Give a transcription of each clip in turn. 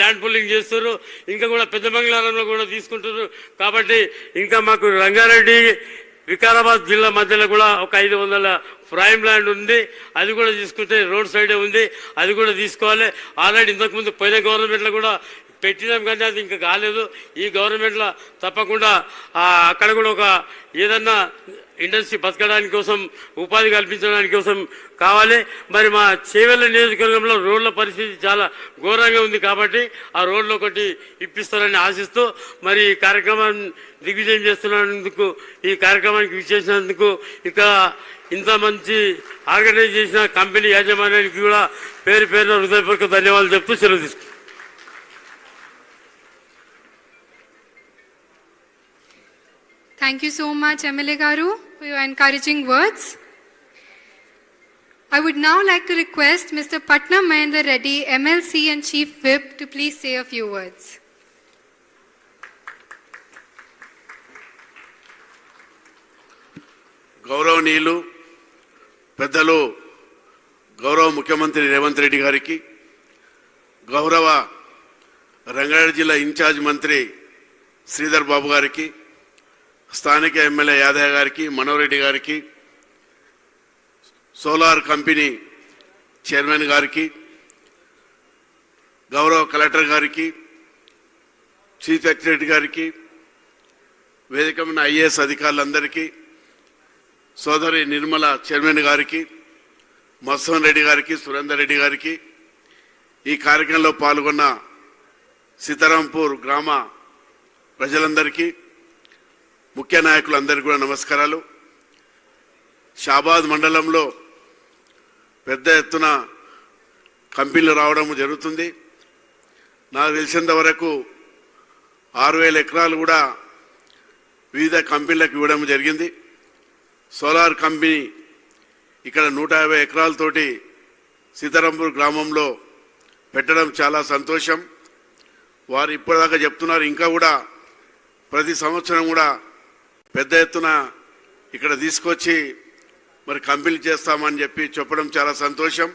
Land pooling చేస్తారు. ఇంకా కూడా పెద్ద బంగ్లారంలో కూడా తీసుకుంటారు. కాబట్టి ఇంకా మాకు రంగారెడ్డి వికారాబాద్ జిల్లా మధ్యలో కూడా ఒక 500 ప్రైమ్ ల్యాండ్ ఉంది. అది కూడా తీసుకుంటే రోడ్ సైడే ఉంది, అది కూడా తీసుకోవాలి. ఆల్రెడీ ఇంతకుముందు పోయిన గవర్నమెంట్లో కూడా పెట్టినాం, కానీ అది ఇంకా కాలేదు. ఈ గవర్నమెంట్లో తప్పకుండా అక్కడ కూడా ఒక ఏదన్నా ఇండస్ట్రీ బతకడానికి కోసం, ఉపాధి కల్పించడానికి కోసం కావాలి. మరి మా చేవెళ్ళ నియోజకవర్గంలో రోడ్ల పరిస్థితి చాలా ఘోరంగా ఉంది. కాబట్టి ఆ రోడ్లు ఒకటి ఇప్పిస్తారని ఆశిస్తూ మరి ఈ కార్యక్రమాన్ని దిగ్విజయం చేస్తున్నందుకు, ఈ కార్యక్రమానికి విచ్చేసినందుకు, ఇక ఇంత మంచి ఆర్గనైజ్ చేసిన కంపెనీ యాజమాన్యానికి కూడా పేరు పేరున హృదయపూర్వక ధన్యవాదాలు చెప్తూ సెలవు తీసుకుంటాం. Thank you so much, MLA Garu, for your encouraging words. I would now like to request Mr. Patnam Mahendra Reddy, MLC and Chief Whip, to please say a few words. గౌరవనీయులు పెద్దలు గౌరవ ముఖ్యమంత్రి రేవంత్ రెడ్డి గారికి, గౌరవ రంగారెడ్డి జిల్లా ఇన్ఛార్జ్ మంత్రి శ్రీధర్ బాబు గారికి, స్థానిక ఎమ్మెల్యే యాదయ్య గారికి, మనోరెడ్డి గారికి, సోలార్ కంపెనీ చైర్మన్ గారికి, గౌరవ కలెక్టర్ గారికి, చీఫ్ సెక్రటరీ గారికి, వేదిక ఉన్న ఐఏఎస్ అధికారులందరికీ, సోదరి నిర్మల చైర్మన్ గారికి, మత్స్వన్ రెడ్డి గారికి, సురేందర్ రెడ్డి గారికి, ఈ కార్యక్రమంలో పాల్గొన్న సీతారాంపూర్ గ్రామ ప్రజలందరికీ, ముఖ్య నాయకులందరికీ కూడా నమస్కారాలు. షాబాద్ మండలంలో పెద్ద ఎత్తున కంపెనీలు రావడం జరుగుతుంది. నాకు తెలిసినంత వరకు 6,000 ఎకరాలు కూడా వివిధ కంపెనీలకు ఇవ్వడం జరిగింది. సోలార్ కంపెనీ ఇక్కడ 150 ఎకరాలతోటి సీతారాంపూర్ గ్రామంలో పెట్టడం చాలా సంతోషం. వారు ఇప్పటిదాకా చెప్తున్నారు, ఇంకా కూడా ప్రతి సంవత్సరం కూడా పెద్ద ఎత్తున ఇక్కడ తీసుకొచ్చి మరి కంపెనీలు చేస్తామని చెప్పడం చాలా సంతోషం.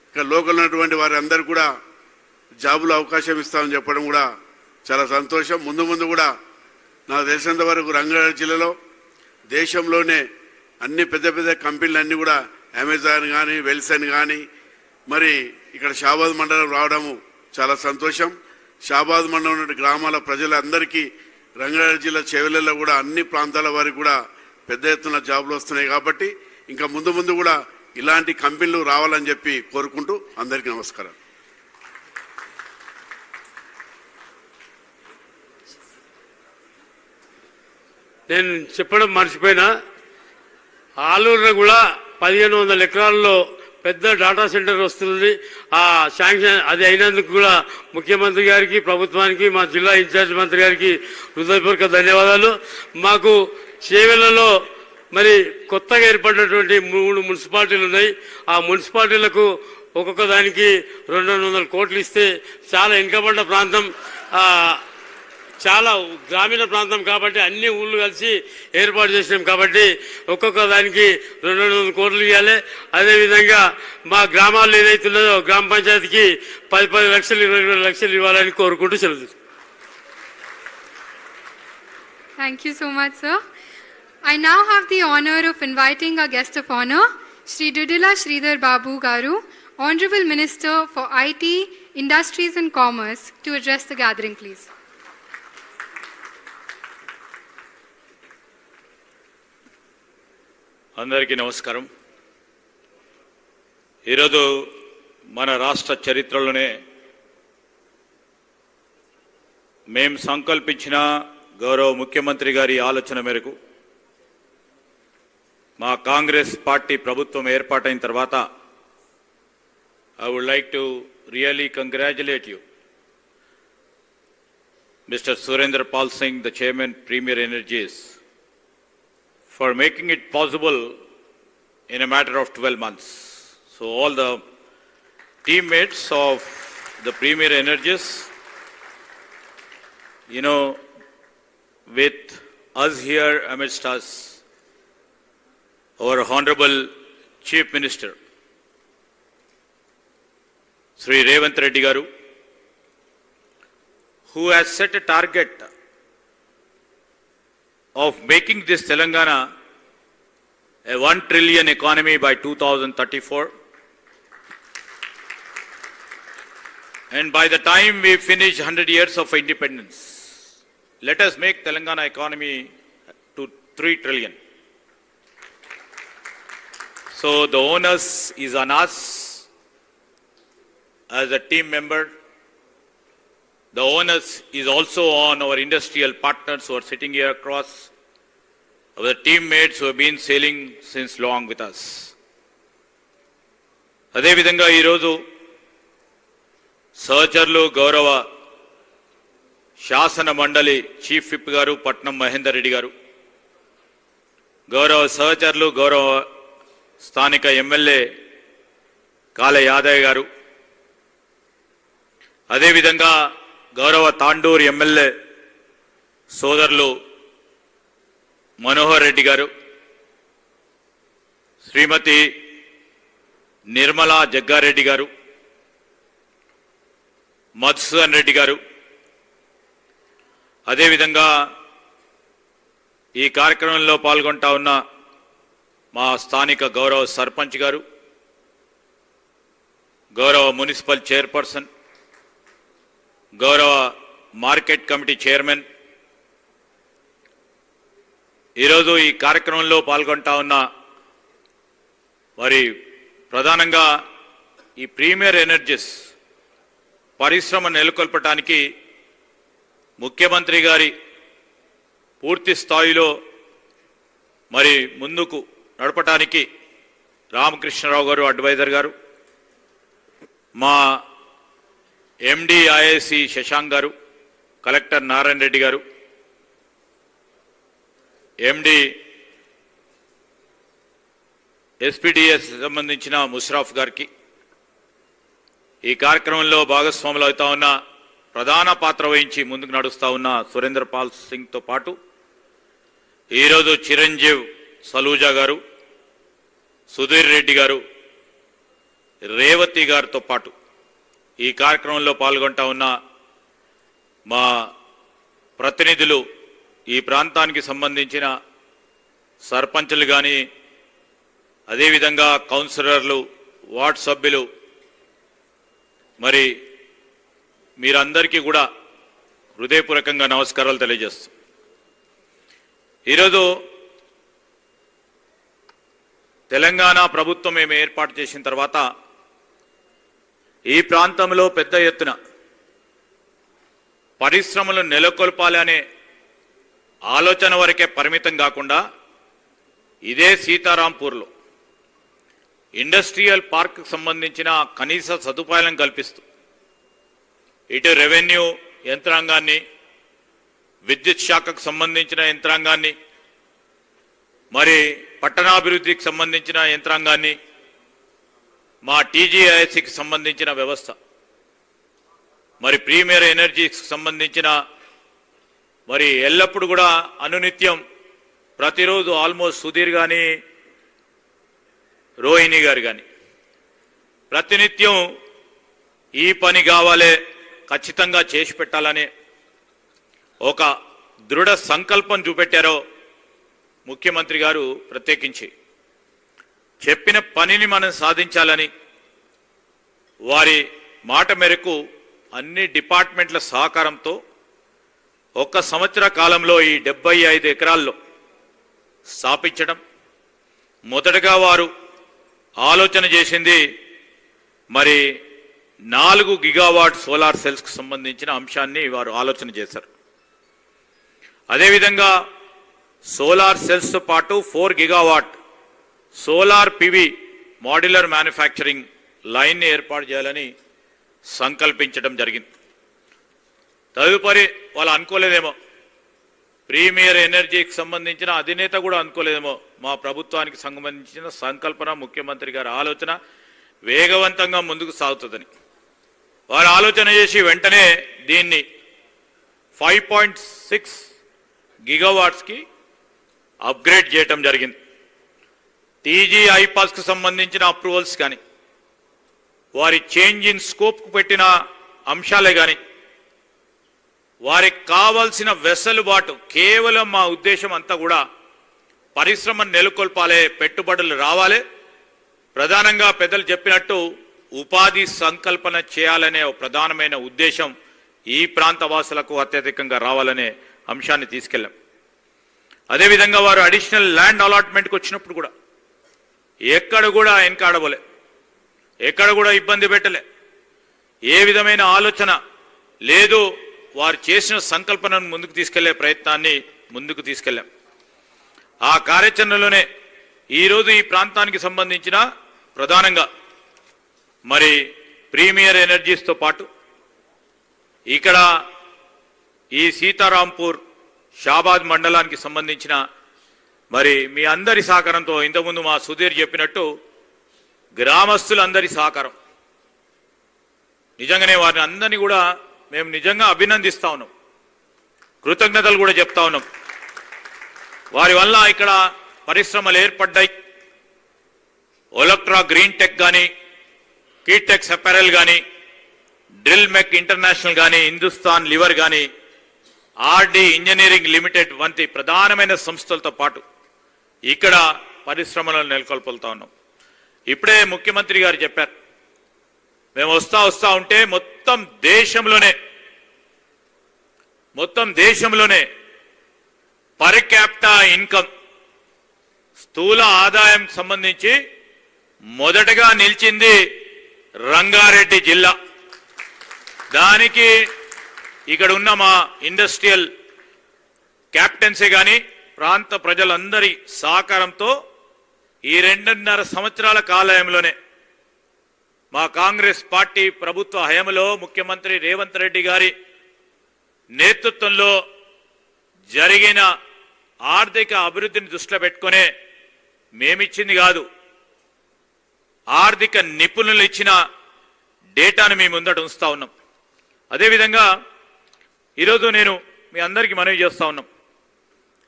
ఇక్కడ లోకల్ ఉన్నటువంటి వారి అందరూ కూడా జాబులు అవకాశం ఇస్తామని చెప్పడం కూడా చాలా సంతోషం. ముందు ముందు కూడా నాకు తెలిసినంత వరకు రంగారెడ్డి జిల్లాలో దేశంలోనే అన్ని పెద్ద పెద్ద కంపెనీలు అన్నీ కూడా అమెజాన్ కానీ, వెల్సన్ కానీ మరి ఇక్కడ షాబాద్ మండలం రావడము చాలా సంతోషం. షాబాద్ మండలం ఉన్న గ్రామాల ప్రజలందరికీ రంగారెడ్డి జిల్లా చేవెళ్ళలో కూడా అన్ని ప్రాంతాల వారికి కూడా పెద్ద ఎత్తున జాబులు వస్తున్నాయి. కాబట్టి ఇంకా ముందు ముందు కూడా ఇలాంటి కంపెనీలు రావాలని చెప్పి కోరుకుంటూ అందరికీ నమస్కారం. నేను చెప్పడం మర్చిపోయినా, ఆలూరులో కూడా 1500 ఎకరాల్లో పెద్ద డాటా సెంటర్ వస్తుంది. ఆ శాంక్షన్ అది అయినందుకు కూడా ముఖ్యమంత్రి గారికి, ప్రభుత్వానికి, మా జిల్లా ఇన్ఛార్జ్ మంత్రి గారికి హృదయపూర్వక ధన్యవాదాలు. మాకు చేవెళ్లలో మరి కొత్తగా ఏర్పడినటువంటి 3 మున్సిపాలిటీలు ఉన్నాయి. ఆ మున్సిపాలిటీలకు ఒక్కొక్క దానికి 200 కోట్లు ఇస్తే చాలా వెనుకబడ్డ ప్రాంతం, చాలా గ్రామీణ ప్రాంతం కాబట్టి అన్ని ఊళ్ళు కలిసి ఏర్పాటు చేసినాం. కాబట్టి ఒక్కొక్క దానికి 200 కోట్లు ఇవ్వాలి. అదేవిధంగా మా గ్రామాల్లో ఏదైతున్నదో గ్రామ పంచాయతీకి 10 లక్షలు 20 లక్షలు ఇవ్వాలని కోరుకుంటూ సెలవు. Thank you so much, sir. I now have the honor of inviting our guest of honor, Shri Dudula Sridhar Babu Garu, Honorable Minister for IT, Industries and Commerce, to address the gathering, please. అందరికీ నమస్కారం. ఈరోజు మన రాష్ట్ర చరిత్రలోనే మేము సంకల్పించిన గౌరవ ముఖ్యమంత్రి గారి ఆలోచన మేరకు మా కాంగ్రెస్ పార్టీ ప్రభుత్వం ఏర్పాటైన తర్వాత I would like to really congratulate you, Mr. Surendra Pal Singh, the Chairman, Premier Energies, for making it possible in a matter of 12 months. So all the teammates of the Premier Energies, with us here amidst us, our Honorable Chief Minister, Sri Revanth Reddy Garu, who has set a target of making this Telangana a 1 trillion economy by 2034. And by the time we finish 100 years of independence, let us make Telangana economy to 3 trillion. So the onus is on us as a team member. The onus is also on our industrial partners who are sitting here across, our teammates who have been sailing since long with us. అదే విధంగా ఈరోజు సహచరులు గౌరవ శాసన మండలి chief whip గారు పట్నం మహేందర్ రెడ్డి గారు, గౌరవ సహచరులు గౌరవ స్థానిక ఎమ్మెల్యే కాళ యాదయ్య గారు, అదేవిధంగా గౌరవ తాండూరు ఎమ్మెల్యే సోదరులు మనోహర్ రెడ్డి గారు, శ్రీమతి నిర్మలా జగ్గారెడ్డి గారు, మధుసూదన్ రెడ్డి గారు, అదేవిధంగా ఈ కార్యక్రమంలో పాల్గొంటా ఉన్న మా స్థానిక గౌరవ సర్పంచ్ గారు, గౌరవ మున్సిపల్ చైర్పర్సన్, గౌరవ మార్కెట్ కమిటీ చైర్మన్, ఈరోజు ఈ కార్యక్రమంలో పాల్గొంటా ఉన్న మరి ప్రధానంగా ఈ ప్రీమియర్ ఎనర్జీస్ పరిశ్రమ నెలకొల్పడానికి ముఖ్యమంత్రి గారి పూర్తి స్థాయిలో మరి ముందుకు నడపడానికి రామకృష్ణరావు గారు అడ్వైజర్ గారు, మా ఎండి ఐఐసి శశాంక్ గారు, కలెక్టర్ నారాయణ రెడ్డి గారు, ఎండి ఎస్పీడిఎస్ సంబంధించిన ముషరఫ్ గారికి, ఈ కార్యక్రమంలో భాగస్వాములు అవుతా ఉన్న ప్రధాన పాత్ర వహించి ముందుకు నడుస్తా ఉన్న సురేంద్ర పాల్ సింగ్తో పాటు ఈరోజు చిరంజీవ్ సలూజా గారు, సుధీర్ రెడ్డి గారు, రేవతి గారితో పాటు ఈ కార్యక్రమంలో పాల్గొంటా ఉన్న మా ప్రతినిధులు, ఈ ప్రాంతానికి సంబంధించిన సర్పంచులు కానీ, అదేవిధంగా కౌన్సిలర్లు, వార్డు సభ్యులు, మరి మీరందరికీ కూడా హృదయపూర్వకంగా నమస్కారాలు తెలియజేస్తాం. ఈరోజు తెలంగాణ ప్రభుత్వం మేము ఏర్పాటు చేసిన తర్వాత ఈ ప్రాంతంలో పెద్ద ఎత్తున పరిశ్రమలు నెలకొల్పాలి అనే ఆలోచన వరకే పరిమితం కాకుండా ఇదే సీతారాంపూర్లో ఇండస్ట్రియల్ పార్క్ సంబంధించిన కనీస సదుపాయాలను కల్పిస్తూ ఇటు రెవెన్యూ యంత్రాంగాన్ని, విద్యుత్ శాఖకు సంబంధించిన యంత్రాంగాన్ని, మరి పట్టణాభివృద్ధికి సంబంధించిన యంత్రాంగాన్ని, మా టీజీఐఎస్సికి సంబంధించిన వ్యవస్థ, మరి ప్రీమియర్ ఎనర్జీకి సంబంధించిన మరి ఎల్లప్పుడు కూడా అనునిత్యం ప్రతిరోజు ఆల్మోస్ట్ సుధీర్ కానీ రోహిణి గారు కానీ ప్రతినిత్యం ఈ పని కావాలే, ఖచ్చితంగా చేసి పెట్టాలనే ఒక దృఢ సంకల్పం చూపెట్టారో ముఖ్యమంత్రి గారు ప్రత్యేకించి చెప్పిన పనిని మనం సాధించాలని వారి మాట మేరకు అన్ని డిపార్ట్మెంట్ల సహకారంతో 1 సంవత్సర కాలంలో ఈ 75 ఎకరాల్లో స్థాపించడం. మొదటగా వారు ఆలోచన చేసింది మరి 4 గిగావాట్ సోలార్ సెల్స్కు సంబంధించిన అంశాన్ని వారు ఆలోచన చేశారు. అదేవిధంగా సోలార్ సెల్స్తో పాటు 4 gigawatt solar PV modular manufacturing లైన్ని ఏర్పాటు చేయాలని సంకల్పించడం జరిగింది. తదుపరి వాళ్ళు అనుకోలేదేమో, ప్రీమియర్ ఎనర్జీకి సంబంధించిన అధినేత కూడా అనుకోలేదేమో, మా ప్రభుత్వానికి సంబంధించిన సంకల్పన, ముఖ్యమంత్రి గారి ఆలోచన వేగవంతంగా ముందుకు సాగుతుందని వారు ఆలోచన చేసి వెంటనే దీన్ని 5.6 గిగావాట్స్కి అప్గ్రేడ్ చేయటం జరిగింది. టీజీ ఐపాస్కు సంబంధించిన అప్రూవల్స్ కానీ, వారి చేంజ్ ఇన్ స్కోప్కు పెట్టిన అంశాలే కానీ వారికి కావాల్సిన వెసులుబాటు కేవలం మా ఉద్దేశం అంతా కూడా పరిశ్రమను నెలకొల్పాలి, పెట్టుబడులు రావాలి, ప్రధానంగా పెద్దలు చెప్పినట్టు ఉపాధి సంకల్పన చేయాలనే ఒక ప్రధానమైన ఉద్దేశం ఈ ప్రాంత వాసులకు అత్యధికంగా రావాలనే అంశాన్ని తీసుకెళ్ళాం. అదేవిధంగా వారు అడిషనల్ ల్యాండ్ అలాట్మెంట్కి వచ్చినప్పుడు కూడా ఎక్కడ కూడా వెనకాడబోలే, ఎక్కడ కూడా ఇబ్బంది పెట్టలే, ఏ విధమైన ఆలోచన లేదు. వారు చేసిన సంకల్పనను ముందుకు తీసుకెళ్లే ప్రయత్నాన్ని ముందుకు తీసుకెళ్లాం. ఆ కార్యాచరణలోనే ఈరోజు ఈ ప్రాంతానికి సంబంధించిన ప్రధానంగా మరి ప్రీమియర్ ఎనర్జీస్తో పాటు ఇక్కడ ఈ సీతారాంపూర్ షాబాద్ మండలానికి సంబంధించిన మరి మీ అందరి సహకారంతో ఇంతకుముందు మా సుధీర్ చెప్పినట్టు గ్రామస్తులందరి సహకారం, నిజంగానే వారిని అందరినీ కూడా మేము నిజంగా అభినందిస్తా ఉన్నాం, కృతజ్ఞతలు కూడా చెప్తా ఉన్నాం. వారి వల్ల ఇక్కడ పరిశ్రమలు ఏర్పడ్డాయి. ఒలక్ట్రా గ్రీన్ టెక్ కానీ, కీటెక్స్ అపారెల్ కానీ, డ్రిల్ మెక్ ఇంటర్నేషనల్ కానీ, హిందుస్థాన్ లివర్ కానీ, ఆర్డి ఇంజనీరింగ్ లిమిటెడ్ వంటి ప్రధానమైన సంస్థలతో పాటు ఇక్కడ పరిశ్రమలను నెలకొల్పుతా ఉన్నాం. ఇప్పుడే ముఖ్యమంత్రి గారు చెప్పారు, మేము వస్తా ఉంటే మొత్తం దేశంలోనే పర్ క్యాపిటా ఇన్కమ్ స్థూల ఆదాయం సంబంధించి మొదటగా నిలిచింది రంగారెడ్డి జిల్లా. దానికి ఇక్కడ ఉన్న మా ఇండస్ట్రియల్ క్యాప్టెన్సీ కానీ ప్రాంత ప్రజలందరి సహకారంతో ఈ 2.5 సంవత్సరాల కాలంలోనే మా కాంగ్రెస్ పార్టీ ప్రభుత్వ హయాంలో ముఖ్యమంత్రి రేవంత్ రెడ్డి గారి నేతృత్వంలో జరిగిన ఆర్థిక అభివృద్ధిని దృష్టిలో పెట్టుకునే మేమిచ్చింది కాదు, ఆర్థిక నిపుణులు ఇచ్చిన డేటాను మీ ముందట ఉంచుతా ఉన్నాం. అదేవిధంగా ఈరోజు నేను మీ అందరికీ మనవి చేస్తా ఉన్నాం,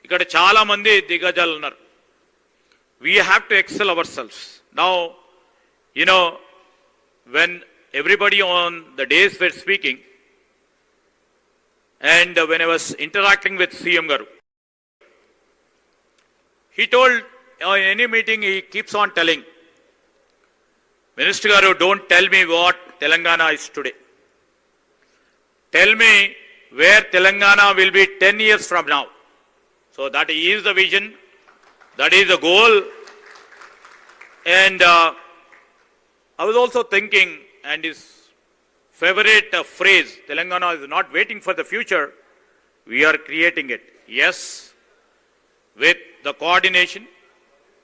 ఇక్కడ చాలా మంది దిగ్గజాలు ఉన్నారు. We have to excel ourselves. Now when everybody on the days were speaking and when I was interacting with CM Garu, he told in any meeting he keeps on telling, Minister Garu, don't tell me what Telangana is today. Tell me where Telangana will be 10 years from now. So that is the vision, that is the goal. And I was also thinking, and his favorite phrase, Telangana is not waiting for the future, we are creating it. Yes, with the coordination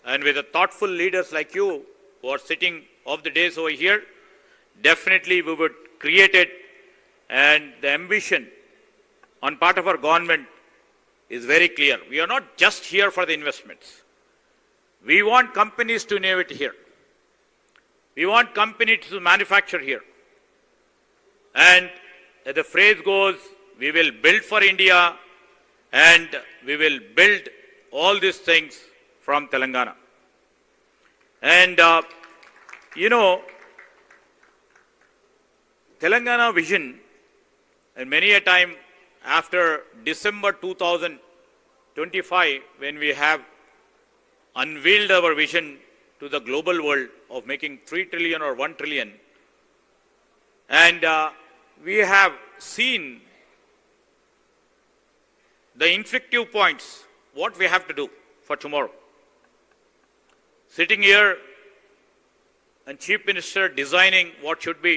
and with the thoughtful leaders like you who are sitting off the days over here, definitely we would create it. And the ambition on part of our government is very clear. We are not just here for the investments. We want companies to innovate here. We want companies to manufacture here. And as the phrase goes, we will build for India and we will build all these things from Telangana. And, Telangana vision, and many a time after December 2025, when we have unveiled our vision to the global world of making 3 trillion or 1 trillion. And we have seen the inflective points, what we have to do for tomorrow. Sitting here and Chief Minister designing what should be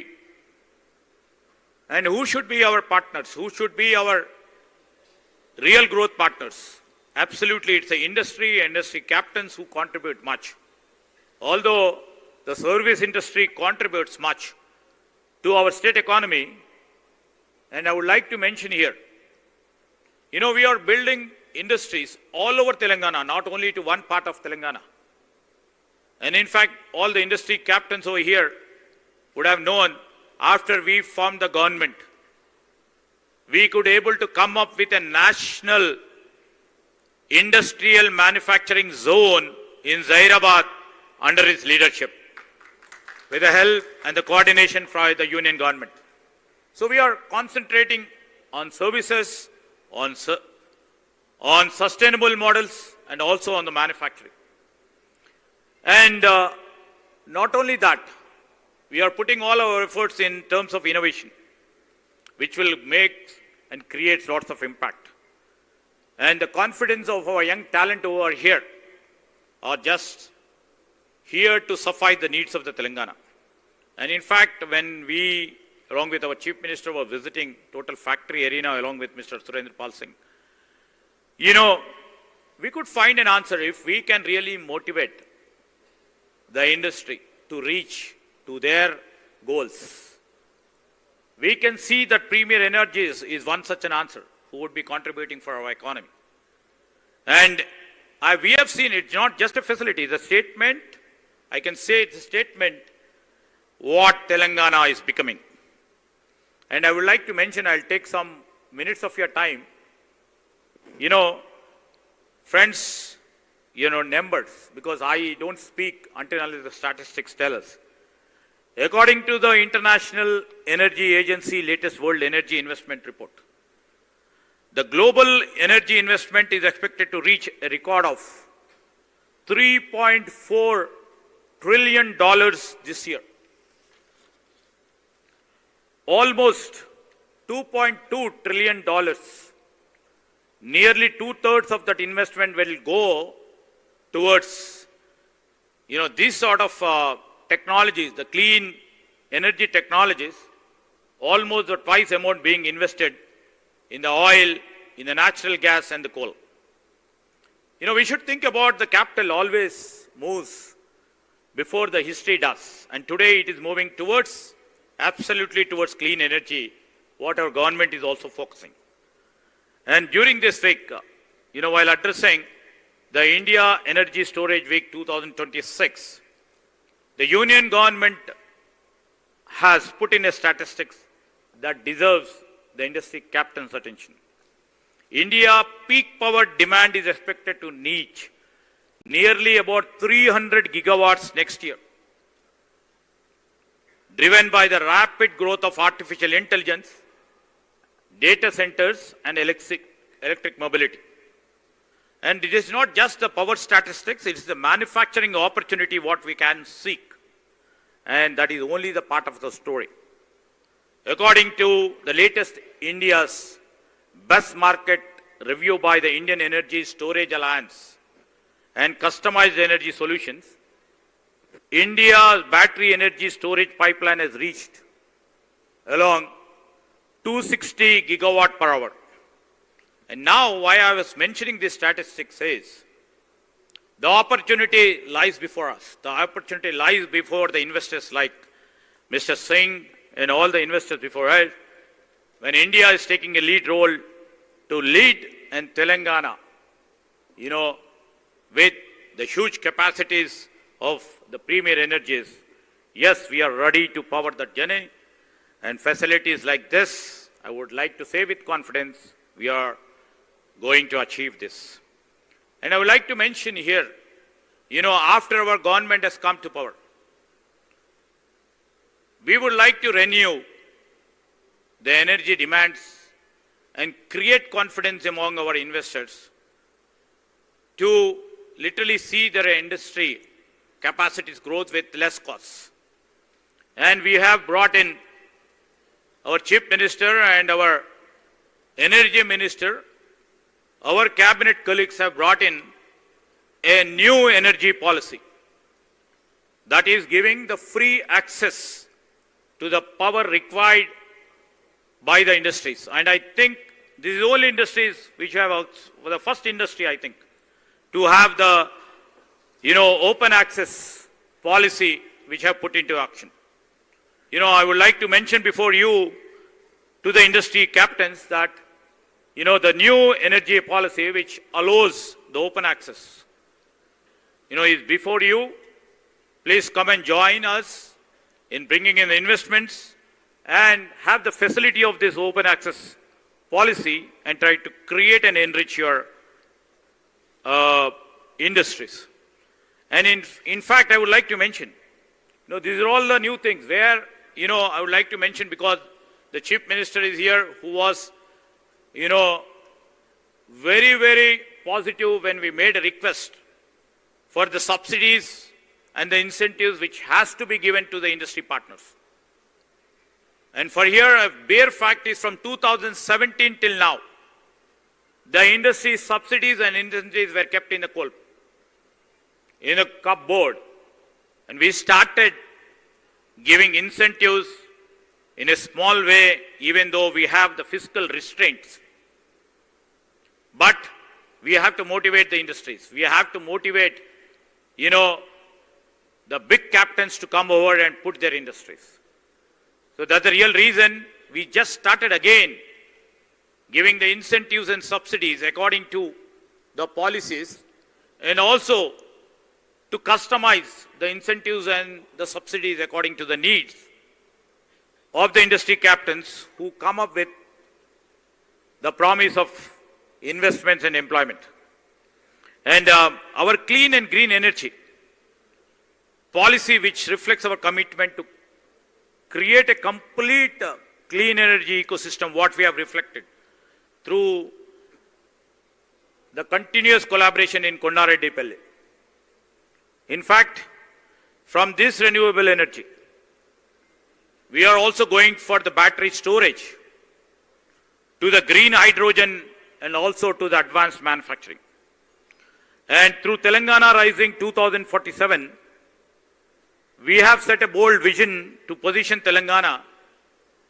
and who should be our partners, who should be our real growth partners. Absolutely, it's the industry captains who contribute much. Although the service industry contributes much to our state economy, and I would like to mention here, we are building industries all over Telangana, not only to one part of Telangana. And in fact, all the industry captains over here would have known, after we formed the government, we could able to come up with a national industrial manufacturing zone in Zairabad under his leadership, with the help and the coordination from the union government. So we are concentrating on services, on sustainable models, and also on the manufacturing. And not only that, we are putting all our efforts in terms of innovation, which will make and create lots of impact. And the confidence of our young talent who are here are just here to suffice the needs of the Telangana. And in fact, when we, along with our Chief Minister, were visiting Total Factory Arena along with Mr. Surendra Pal Singh, we could find an answer if we can really motivate the industry to reach to their goals. We can see that Premier Energies is one such an answer who would be contributing for our economy. And we have seen it's not just a facility, it's a statement. I can say it's a statement what Telangana is becoming. And I would like to mention, I'll take some minutes of your time. Friends, numbers, because I don't speak until the statistics tell us. According to the International Energy Agency latest World Energy Investment Report, the global energy investment is expected to reach a record of $3.4 trillion this year. Almost $2.2 trillion. Nearly 2/3 of that investment will go towards, these sort of technologies, the clean energy technologies, almost the twice amount being invested in the oil, in the natural gas and the coal. We should think about the capital always moves before the history does. And today it is moving absolutely towards clean energy, what our government is also focusing. And during this week, while addressing the India Energy Storage Week 2026, the Union government has put in a statistics that deserves the industry captain's attention. India peak power demand is expected to reach nearly about 300 gigawatts next year, driven by the rapid growth of artificial intelligence, data centers and electric mobility. And it is not just the power statistics, it is the manufacturing opportunity what we can seek. And that is only the part of the story. According to the latest India's best market review by the Indian Energy Storage Alliance and Customized Energy Solutions, India's battery energy storage pipeline has reached along 260 gigawatt per hour. And now why I was mentioning this statistics is, the opportunity lies before us. The opportunity lies before the investors like Mr. Singh and all the investors before us. When India is taking a lead role to lead in Telangana, with the huge capacities of the Premier Energies, yes, we are ready to power that journey. And facilities like this, I would like to say with confidence, we are going to achieve this. And I would like to mention here, after our government has come to power, we would like to renew the energy demands and create confidence among our investors to literally see their industry capacities growth with less costs. And we have brought in our Chief Minister and our Energy Minister. Our cabinet colleagues have brought in a new energy policy that is giving the free access to the power required by the industries. And I think this is the only industries which have, the first industry, I think, to have the, open access policy which have put into action. I would like to mention before you to the industry captains that, the new energy policy which allows the open access, is before you. Please come and join us in bringing in the investments and have the facility of this open access policy and try to create and enrich your industries. And in fact, I would like to mention, these are all the new things where, I would like to mention because the Chief Minister is here who was very, very positive when we made a request for the subsidies and the incentives which has to be given to the industry partners. And for here, a bare fact is from 2017 till now, the industry subsidies and incentives were kept in a cupboard. And we started giving incentives in a small way, even though we have the fiscal restraints. But we have to motivate the industries. We have to motivate, the big captains to come over and put their industries. So that's the real reason we just started again giving the incentives and subsidies according to the policies, and also to customize the incentives and the subsidies according to the needs of the industry captains who come up with the promise of investments and employment. And our clean and green energy policy, which reflects our commitment to create a complete clean energy ecosystem, what we have reflected through the continuous collaboration in Konnareddypalli. In fact, from this renewable energy, we are also going for the battery storage, to the green hydrogen, and also to the advanced manufacturing. And through Telangana Rising 2047, we have set a bold vision to position Telangana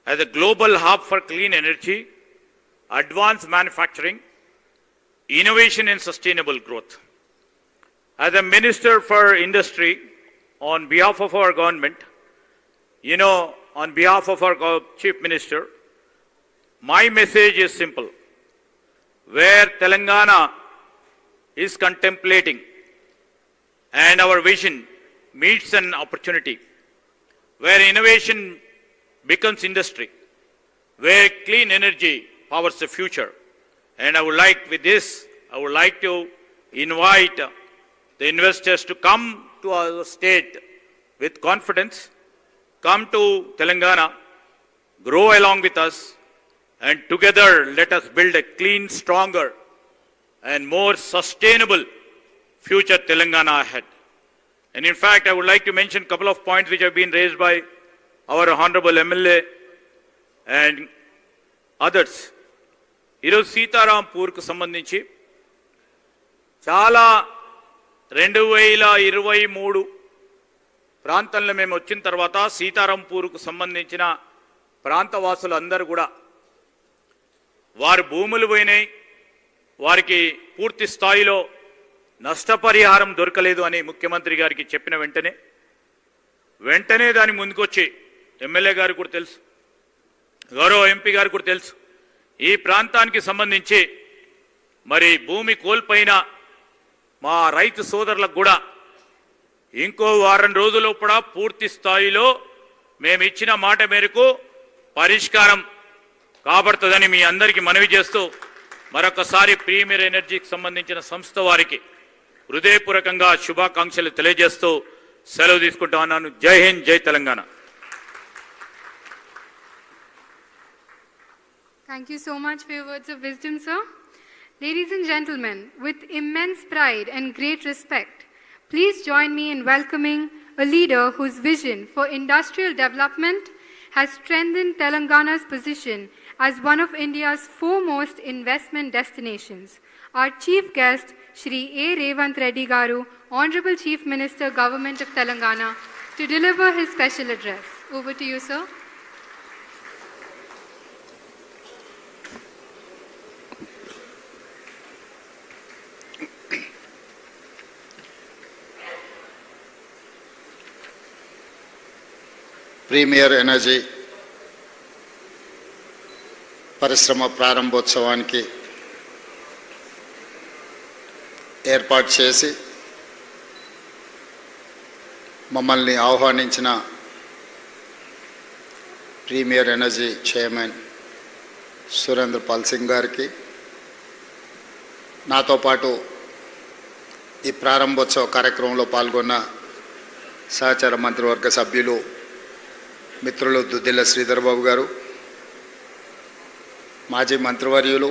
as a global hub for clean energy, advanced manufacturing, innovation and sustainable growth. As a Minister for Industry, on behalf of our government, on behalf of our Chief Minister, my message is simple. Where Telangana is contemplating and our vision meets an opportunity, where innovation becomes industry, where clean energy powers the future. And I would like to invite the investors to come to our state with confidence, come to Telangana, grow along with us, and together let us build a clean, stronger, and more sustainable future Telangana ahead. And in fact, I would like to mention a couple of points which have been raised by our Honorable MLA and others. ఈరోజు సీతారాంపూర్కు సంబంధించి చాలా 2023 ప్రాంతంలో మేము వచ్చిన తర్వాత సీతారాంపూర్కు సంబంధించిన ప్రాంతవాసులు అందరూ కూడా వారి భూములు పోయినాయి, వారికి పూర్తి స్థాయిలో నష్టపరిహారం దొరకలేదు అని ముఖ్యమంత్రి గారికి చెప్పిన వెంటనే దాని ముందుకొచ్చి ఎమ్మెల్యే గారు కూడా తెలుసు, గౌరవ ఎంపీ గారు కూడా తెలుసు, ఈ ప్రాంతానికి సంబంధించి మరి భూమి కోల్పోయిన మా రైతు సోదరులకు కూడా ఇంకో వారం రోజుల్లోపల పూర్తి స్థాయిలో మేము ఇచ్చిన మాట మేరకు పరిష్కారం కాబడుతుందని మీ అందరికీ మనవి చేస్తూ మరొకసారి ప్రీమియర్ ఎనర్జీకి సంబంధించిన సంస్థ వారికి హృదయపూర్వకంగా శుభాకాంక్షలు తెలియజేస్తూ సెలవు తీసుకుంటా ఉన్నాను. జై హింద్, జై Telangana. Thank you so much for your words of wisdom, sir. Ladies and gentlemen, with immense pride and great respect, please join me in welcoming a leader whose vision for industrial development has strengthened Telangana's position as one of India's foremost investment destinations. Our chief guest, Shri A. Revant Reddy Garu, Honorable Chief Minister, Government of Telangana, to deliver his special address. Over to you, sir. Premier energy పరిశ్రమ ప్రారంభోత్సవానికి ఏర్పాటు చేసి మమ్మల్ని ఆహ్వానించిన premier energy chairman Surendra Pal Singh గారికి, నాతో పాటు ఈ ప్రారంభోత్సవ కార్యక్రమంలో పాల్గొన్న సహచార మంత్రివర్గ సభ్యులు మిత్రులు దుద్దిల్ల శ్రీధర్ బాబు గారు, మాజీ మంత్రివర్యులు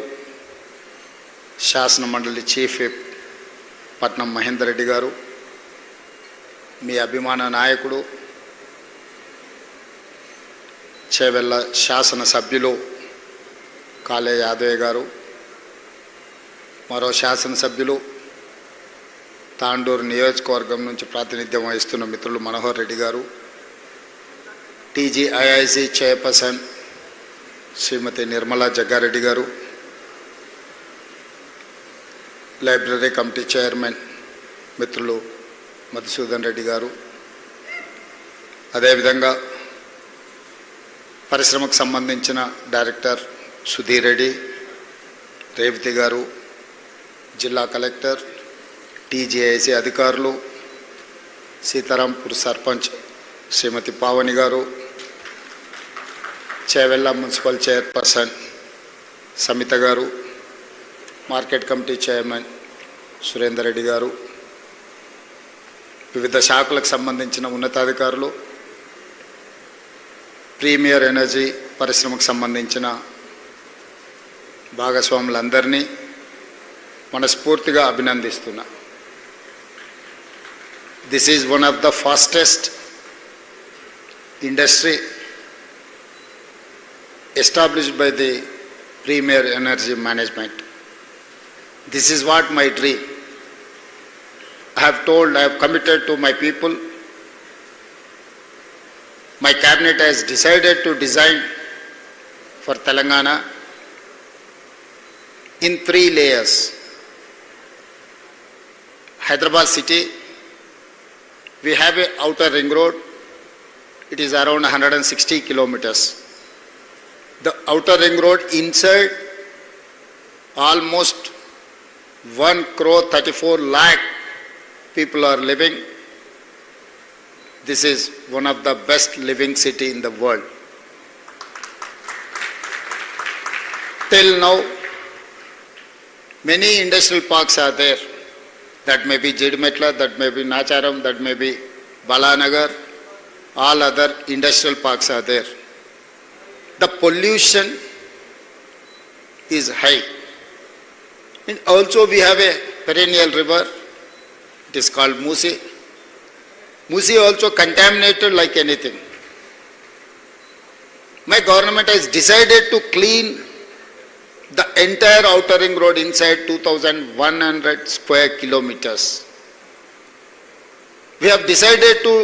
శాసన మండలి చీఫ్ విప్ పట్నం మహేందర్ రెడ్డి గారు, మీ అభిమాన నాయకుడు చేవెళ్ళ శాసనసభ్యులు కాళే యాదవ్ గారు, మరో శాసనసభ్యులు తాండూరు నియోజకవర్గం నుంచి ప్రాతినిధ్యం వహిస్తున్న మిత్రులు మనోహర్ రెడ్డి గారు, టీజీఐఐసి చైర్పర్సన్ శ్రీమతి నిర్మలా జగ్గారెడ్డి గారు, లైబ్రరీ కమిటీ చైర్మన్ మిత్రులు మధుసూదన్ రెడ్డి గారు, అదేవిధంగా పరిశ్రమకు సంబంధించిన డైరెక్టర్ సుధీర్ రెడ్డి, రేవతి గారు, జిల్లా కలెక్టర్, టీజీఐసి అధికారులు, సీతారాంపూర్ సర్పంచ్ శ్రీమతి పావని గారు, చేవెళ్ళ మున్సిపల్ చైర్పర్సన్ సమిత గారు, market committee chairman Surender Reddy గారు, వివిధ శాఖలకు సంబంధించిన ఉన్నతాధికారులు, ప్రీమియర్ ఎనర్జీ పరిశ్రమకు సంబంధించిన భాగస్వాములందరినీ మనస్ఫూర్తిగా అభినందిస్తున్నా. This is one of the fastest industry established by the Premier Energy Management. This is what my dream. I have told, I have committed to my people. My cabinet has decided to design for Telangana in 3 layers. Hyderabad city, we have a outer ring road. It is around 160 kilometers. The outer ring road inside almost 1,34,00,000 people are living. This is one of the best living city in the world. Till now, many industrial parks are there. That may be Jidmetla, that may be Nacharam, that may be Balanagar. All other industrial parks are there. The pollution is high. And also we have a perennial river. It is called Musi. Musi also contaminated like anything. My government has decided to clean the entire outer ring road inside 2,100 square kilometers. We have decided to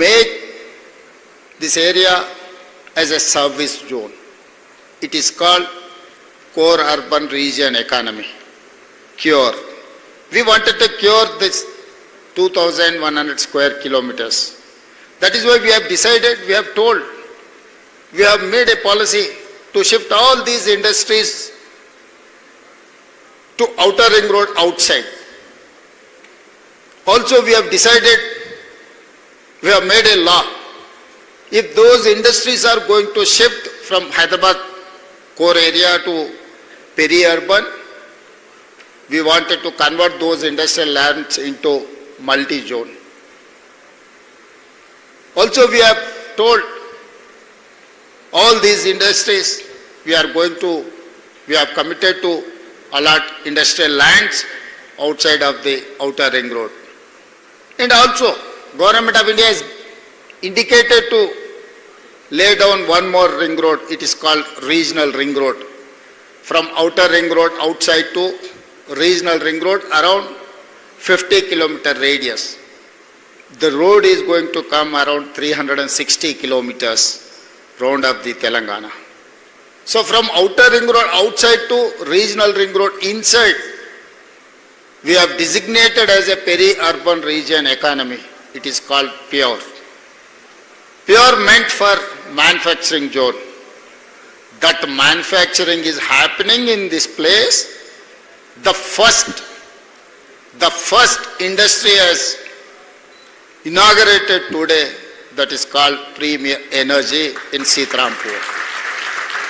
make this area as a service zone. It is called Core Urban Region Economy, CURE. We wanted to cure this 2,100 square kilometers. That is why we have decided, we have told, we have made a policy to shift all these industries to outer ring road outside. Also we have decided, we have made a law. If those industries are going to shift from Hyderabad core area to peri-urban, we wanted to convert those industrial lands into multi-zone. Also we have told all these industries, we have committed to allot industrial lands outside of the outer ring road. And also, Government of India has indicated to lay down one more ring road. It is called regional ring road. From outer ring road outside to regional ring road around 50 kilometer radius. The road is going to come around 360 kilometers round of the Telangana. So from outer ring road outside to regional ring road inside, we have designated as a peri-urban region economy. It is called PURE. PURE meant for manufacturing zone. That manufacturing is happening in this place. The first industry has inaugurated today, that is called Premier Energy in Sitarampur.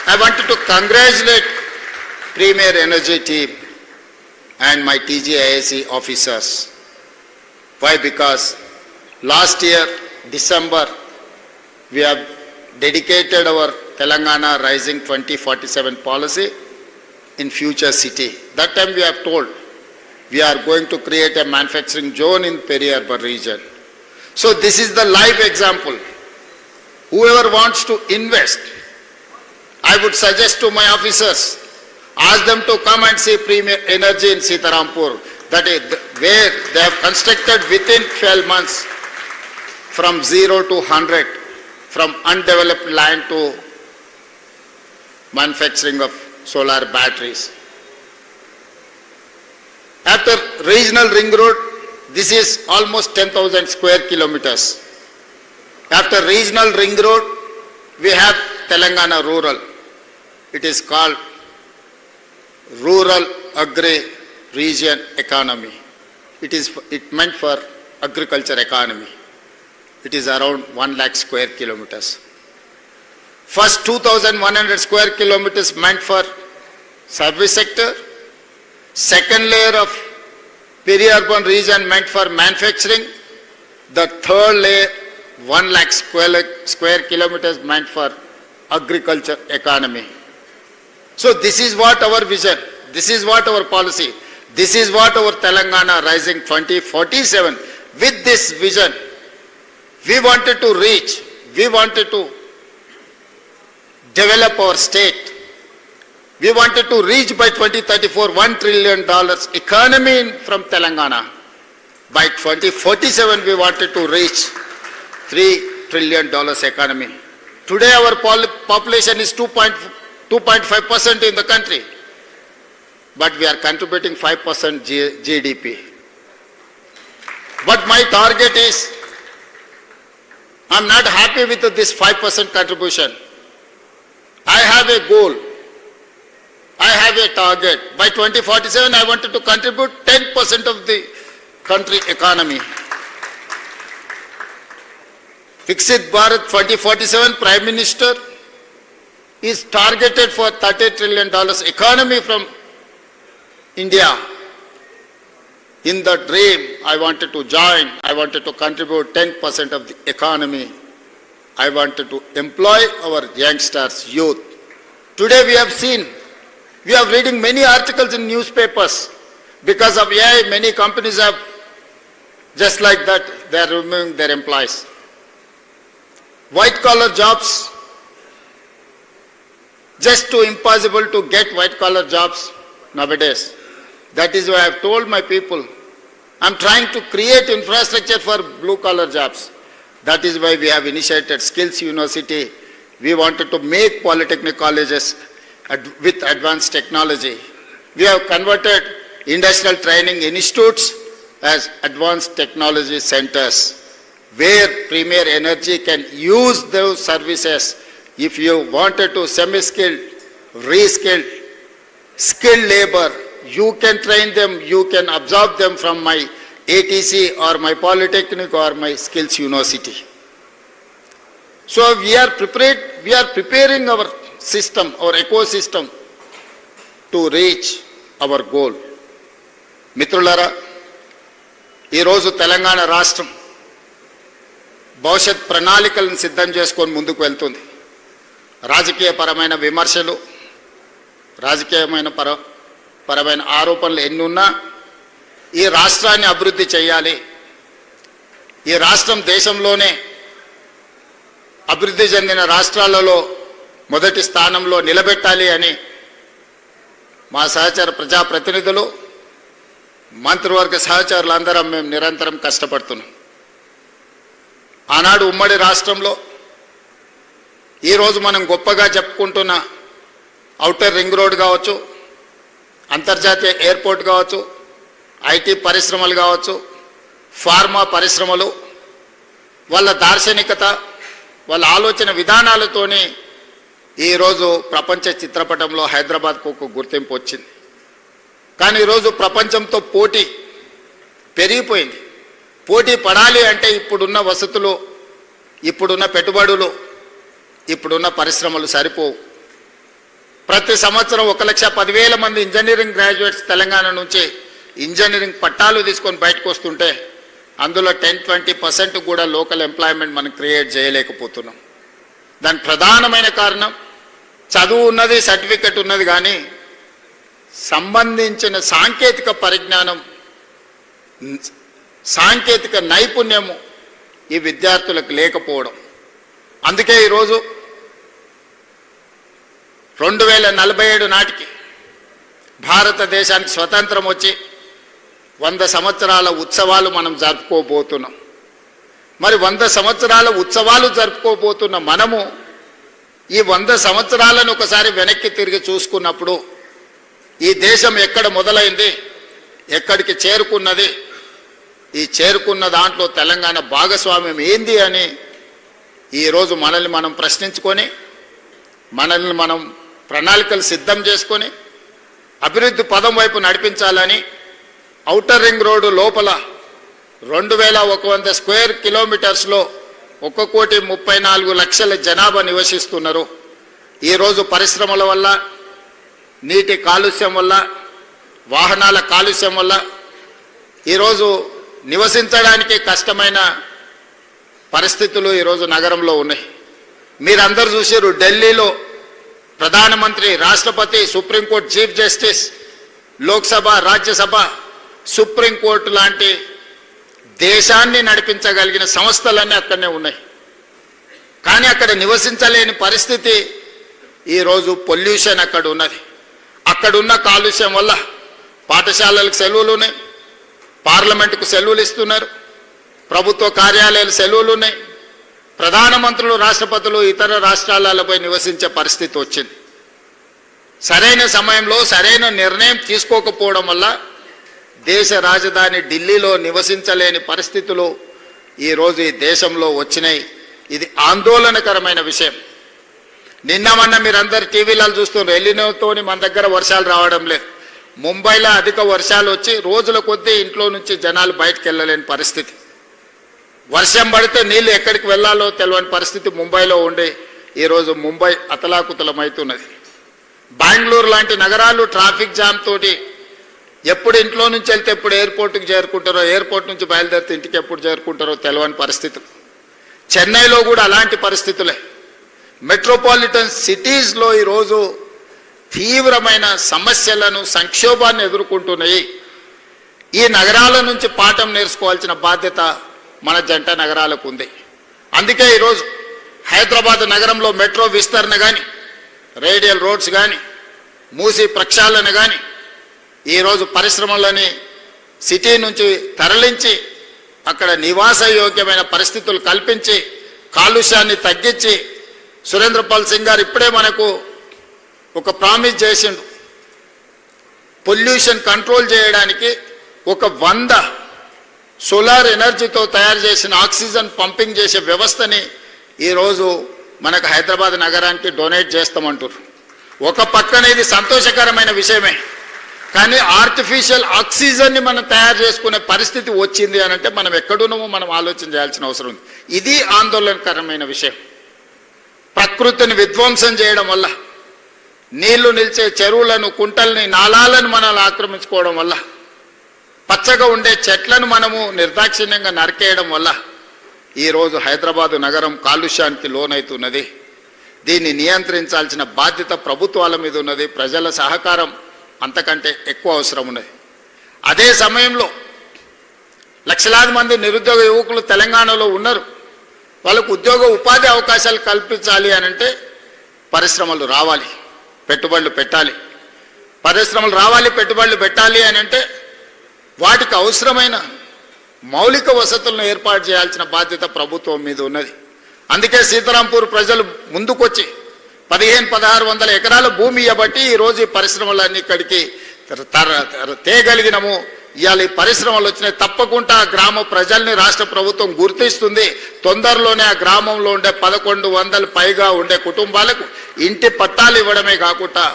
I wanted to congratulate Premier Energy team and my TGIAC officers. Why? Because last year, December, we have dedicated our Telangana Rising 2047 policy in future city. That time we have told we are going to create a manufacturing zone in peri-urban region. So this is the live example. Whoever wants to invest, I would suggest to my officers, ask them to come and see Premier Energy in Sitarampur, that is where they have constructed within 12 months from 0 to 100, from undeveloped land to manufacturing of solar batteries. After regional ring road, this is almost 10,000 square kilometers. After regional ring road, we have Telangana rural. It is called Rural Agri Region Economy. It meant for agriculture economy. It is around 1 lakh square kilometers. First 2,100 square kilometers meant for service sector. Second layer of peri-urban region meant for manufacturing. The third layer, 1 lakh square kilometers meant for agriculture economy. So this is what our vision, this is what our policy, this is what our Telangana Rising 2047. With this vision, we wanted to reach, we wanted to develop our state. We wanted to reach by 2034 $1 trillion economy from Telangana. By 2047 we wanted to reach $3 trillion economy. Today our population is 2.5% in the country, but we are contributing 5% GDP. But my target is, I am not happy with this 5% contribution. I have a goal. I have a target. By 2047, I wanted to contribute 10% of the country economy. Viksit Bharat 2047, Prime Minister is targeted for $30 trillion economy from India. In the dream, I wanted to join, I wanted to contribute 10% of the economy. I wanted to employ our youngsters, youth. Today we have seen, we are reading many articles in newspapers. Because of AI, many companies have, just like that, they are removing their employees. White collar jobs, just too impossible to get white collar jobs nowadays. That is why I have told my people, I am trying to create infrastructure for blue collar jobs. That is why we have initiated Skills University. We wanted to make polytechnic colleges with advanced technology. We have converted industrial training institutes as advanced technology centers, where Premier Energy can use those services. If you wanted to semi-skilled, re-skilled, skilled labor, you can train them, you can absorb them from my ATC or my Polytechnic or my Skills University. So we are preparing our system, our ecosystem to reach our goal. మిత్రులారా, ఈరోజు తెలంగాణ రాష్ట్రం భవిష్యత్ ప్రణాళికలను సిద్ధం చేసుకొని ముందుకు వెళ్తుంది. రాజకీయపరమైన విమర్శలు, పరమైన ఆరోపణలు ఎన్ని ఉన్నా ఈ రాష్ట్రాన్ని అభివృద్ధి చేయాలి, ఈ రాష్ట్రం దేశంలోనే అభివృద్ధి చెందిన రాష్ట్రాలలో మొదటి స్థానంలో నిలబెట్టాలి అని మా సహచర ప్రజాప్రతినిధులు, మంత్రివర్గ సహచరులందరం మేము నిరంతరం కష్టపడుతున్నాం. ఆనాడు ఉమ్మడి రాష్ట్రంలో ఈరోజు మనం గొప్పగా చెప్పుకుంటున్న ఔటర్ రింగ్ రోడ్ కావచ్చు, అంతర్జాతీయ ఎయిర్పోర్ట్ కావచ్చు, ఐటీ పరిశ్రమలు కావచ్చు, ఫార్మా పరిశ్రమలు, వాళ్ళ దార్శనికత, వాళ్ళ ఆలోచన విధానాలతోనే ఈరోజు ప్రపంచ చిత్రపటంలో హైదరాబాద్కు ఒక గుర్తింపు వచ్చింది. కానీ ఈరోజు ప్రపంచంతో పోటీ పెరిగిపోయింది. పోటీ పడాలి అంటే ఇప్పుడున్న వసతులు, ఇప్పుడున్న పెట్టుబడులు, ఇప్పుడున్న పరిశ్రమలు సరిపోవు. ప్రతి సంవత్సరం 1,10,000 మంది ఇంజనీరింగ్ గ్రాడ్యుయేట్స్ తెలంగాణ నుంచి ఇంజనీరింగ్ పట్టాలు తీసుకొని బయటకు వస్తుంటే అందులో 10-20% కూడా లోకల్ ఎంప్లాయ్మెంట్ మనం క్రియేట్ చేయలేకపోతున్నాం. దానికి ప్రధానమైన కారణం చదువు ఉన్నది, సర్టిఫికెట్ ఉన్నది, కానీ సంబంధించిన సాంకేతిక పరిజ్ఞానం, సాంకేతిక నైపుణ్యము ఈ విద్యార్థులకు లేకపోవడం. అందుకే ఈరోజు 2047 నాటికి భారతదేశానికి స్వతంత్రం వచ్చి 100 సంవత్సరాల ఉత్సవాలు మనం జరుపుకోబోతున్నాం. మరి 100 సంవత్సరాల ఉత్సవాలు జరుపుకోబోతున్న మనము ఈ 100 సంవత్సరాలను ఒకసారి వెనక్కి తిరిగి చూసుకున్నప్పుడు ఈ దేశం ఎక్కడ మొదలైంది, ఎక్కడికి చేరుకున్నది, ఈ చేరుకున్న దాంట్లో తెలంగాణ భాగస్వామ్యం ఏంది అని ఈరోజు మనల్ని మనం ప్రశ్నించుకొని, మనల్ని మనం ప్రణాళికలు సిద్ధం చేసుకొని అభివృద్ధి పదం వైపు నడిపించాలని ఔటర్ రింగ్ రోడ్డు లోపల 2100 స్క్వేర్ కిలోమీటర్స్లో 1,34,00,000 జనాభా నివసిస్తున్నారు. ఈరోజు పరిశ్రమల వల్ల, నీటి కాలుష్యం వల్ల, వాహనాల కాలుష్యం వల్ల ఈరోజు నివసించడానికి కష్టమైన పరిస్థితులు ఈరోజు నగరంలో ఉన్నాయి. మీరందరూ చూసారు, ఢిల్లీలో ప్రధానమంత్రి, రాష్ట్రపతి, supreme court chief justice, Lok Sabha, Rajya Sabha, supreme court లాంటి దేశాన్ని నడిపించగలిగిన సంస్థలన్నీ అక్కడనే ఉన్నాయి. కానీ అక్కడ నివసించలేని పరిస్థితి ఈరోజు పొల్యూషన్ అక్కడ ఉన్నది. అక్కడున్న కాలుష్యం వల్ల పాఠశాలలకు సెలవులు ఉన్నాయి, పార్లమెంటుకు సెలవులు ఇస్తున్నారు, ప్రభుత్వ కార్యాలయాలు సెలవులు ఉన్నాయి, ప్రధానమంత్రులు, రాష్ట్రపతులు ఇతర రాష్ట్రాలపై నివసించే పరిస్థితి వచ్చింది. సరైన సమయంలో సరైన నిర్ణయం తీసుకోకపోవడం వల్ల దేశ రాజధాని ఢిల్లీలో నివసించలేని పరిస్థితులు ఈరోజు ఈ దేశంలో వచ్చినాయి. ఇది ఆందోళనకరమైన విషయం. నిన్న మొన్న మీరందరు టీవీలలో చూస్తున్నారు, ఎలినోతోని మన దగ్గర వర్షాలు రావడం లేదు. ముంబైలో అధిక వర్షాలు వచ్చి రోజుల కొద్దీ ఇంట్లో నుంచి జనాలు బయటకు వెళ్ళలేని పరిస్థితి. వర్షం పడితే నీళ్లు ఎక్కడికి వెళ్ళాలో తెలియని పరిస్థితి ముంబైలో ఉండి ఈరోజు ముంబై అతలాకుతలమవుతున్నది. బెంగళూరు లాంటి నగరాలు ట్రాఫిక్ జామ్ తోటి ఎప్పుడు ఇంట్లో నుంచి వెళ్తే ఎప్పుడు ఎయిర్పోర్ట్కి చేరుకుంటారో, ఎయిర్పోర్ట్ నుంచి బయలుదేరితే ఇంటికి ఎప్పుడు చేరుకుంటారో తెలియని పరిస్థితులు. చెన్నైలో కూడా అలాంటి పరిస్థితులే. మెట్రోపాలిటన్ సిటీస్లో ఈరోజు తీవ్రమైన సమస్యలను, సంక్షోభాన్ని ఎదుర్కొంటున్నాయి. ఈ నగరాల నుంచి పాఠం నేర్చుకోవాల్సిన బాధ్యత మన జంట నగరాలకు ఉంది. అందుకే ఈరోజు హైదరాబాద్ నగరంలో మెట్రో విస్తరణ కానీ, రేడియల్ రోడ్స్ కానీ, మూసీ ప్రక్షాళన కానీ, ఈరోజు పరిశ్రమలని సిటీ నుంచి తరలించి అక్కడ నివాస యోగ్యమైన పరిస్థితులు కల్పించి కాలుష్యాన్ని తగ్గించి, సురేంద్రపాల్ సింగ్ గారు ఇప్పుడే మనకు ఒక ప్రామిస్ చేసిండు. పొల్యూషన్ కంట్రోల్ చేయడానికి 100 సోలార్ ఎనర్జీతో తయారు చేసిన ఆక్సిజన్ పంపింగ్ చేసే వ్యవస్థని ఈరోజు మనకు హైదరాబాద్ నగరానికి డొనేట్ చేస్తామంటారు. ఒక పక్కన ఇది సంతోషకరమైన విషయమే, కానీ ఆర్టిఫిషియల్ ఆక్సిజన్ని మనం తయారు చేసుకునే పరిస్థితి వచ్చింది అని అంటే మనం ఎక్కడున్నామో మనం ఆలోచన చేయాల్సిన అవసరం ఉంది. ఇది ఆందోళనకరమైన విషయం. ప్రకృతిని విధ్వంసం చేయడం వల్ల, నీళ్లు నిలిచే చెరువులను, కుంటల్ని, నాలాలను మనం ఆక్రమించుకోవడం వల్ల, పచ్చగా ఉండే చెట్లను మనము నిర్దాక్షిణ్యంగా నరికేయడం వల్ల ఈరోజు హైదరాబాదు నగరం కాలుష్యానికి లోనవుతున్నది. దీన్ని నియంత్రించాల్సిన బాధ్యత ప్రభుత్వాల మీద ఉన్నది. ప్రజల సహకారం అంతకంటే ఎక్కువ అవసరం ఉన్నది. అదే సమయంలో లక్షలాది మంది నిరుద్యోగ యువకులు తెలంగాణలో ఉన్నారు. వాళ్ళకు ఉద్యోగ ఉపాధి అవకాశాలు కల్పించాలి అనంటే పరిశ్రమలు రావాలి, పెట్టుబడులు పెట్టాలి. పరిశ్రమలు రావాలి, పెట్టుబడులు పెట్టాలి అని అంటే వాటికి అవసరమైన మౌలిక వసతులను ఏర్పాటు చేయాల్సిన బాధ్యత ప్రభుత్వం మీద ఉన్నది. అందుకే సీతారాంపూర్ ప్రజలు ముందుకొచ్చి 1500-1600 ఎకరాల భూమి ఇవ్వబట్టి ఈరోజు ఈ పరిశ్రమలన్నీ ఇక్కడికి తేగలిగినము. ఇవాళ ఈ పరిశ్రమలు వచ్చినాయి. తప్పకుండా గ్రామ ప్రజల్ని రాష్ట్ర ప్రభుత్వం గుర్తిస్తుంది. తొందరలోనే ఆ గ్రామంలో ఉండే 1100 పైగా ఉండే కుటుంబాలకు ఇంటి పట్టాలు ఇవ్వడమే కాకుండా